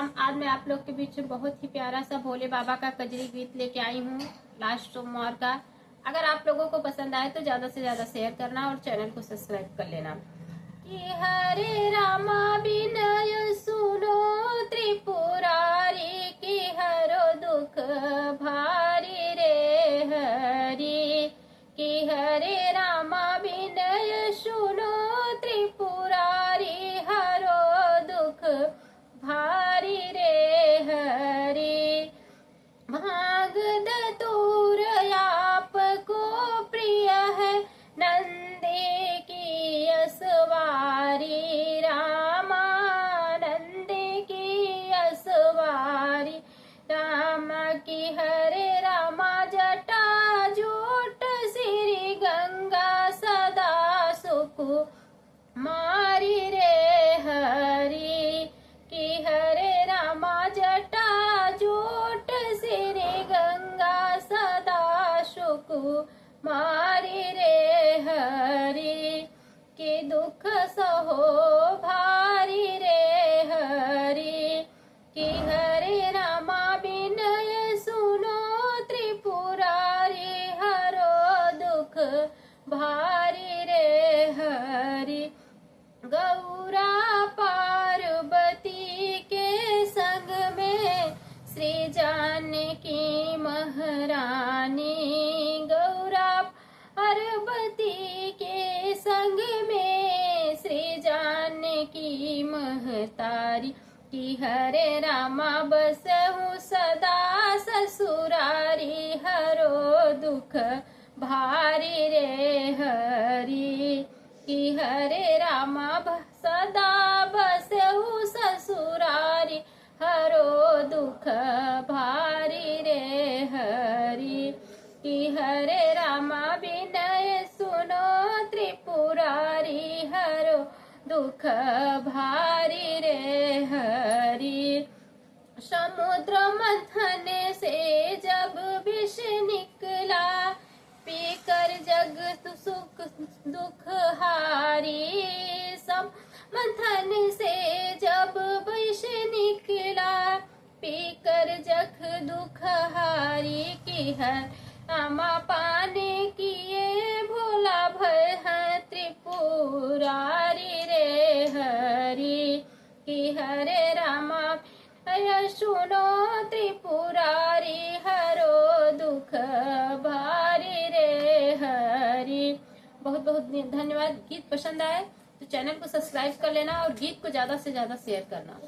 राम। आज मैं आप लोग के बीच में बहुत ही प्यारा सा भोले बाबा का कजरी गीत लेके आई हूँ लास्ट सोमवार का। अगर आप लोगों को पसंद आए तो ज्यादा से ज्यादा शेयर करना और चैनल को सब्सक्राइब कर लेना। कि हरे रामा विनय सुनो त्रिपुरारी, की हरो दुख भारी रे हरि। कि हरे रामा विनय सुनो त्रिपुरारी, हरो दुख भारी रे हरि। भाग दतूर आपको प्रिय है, नंदे की असवारी रामा, नंदे की असवारी रामा। की हरे रामा जटा जूट श्री गंगा, सदा सुख मारी रे हरि। कि हरे रामा जटा जूट श्री गंगा, सदा सुख मारी रे हरि। कि दुख सहो भारी रे हरि। कि हरे रामा विनय सुनो त्रिपुरारी, हरो दुख भारी रे हरि। गौरा पार्वती के संग में श्री जानकी महारानी, गौरा पार्वती के संग में श्री जानकी महतारी। कि हरे रामा बसहु सदा ससुरारी, हरो दुख भारी रे हरि। कि हरे रामा सदा बसहु ससुरारी, हरो दुख भारी रे हरि। कि हरे रामा विनय सुनो त्रिपुरारी, हरो दुख भारी रे हरि। समुद्र मंथन से जब विष निकला, पीकर जग सुख दुख हारी। सब मंथन से जब विष निकला, पीकर जग दुख हारी। की है रामा पाने किए भोला भय है त्रिपुरारी रे हरि। कि हरे रामा सुनो त्रिपुरारी, हरो दुख भारी रे हरि। बहुत बहुत धन्यवाद। गीत पसंद आए तो चैनल को सब्सक्राइब कर लेना और गीत को ज्यादा से ज्यादा शेयर करना।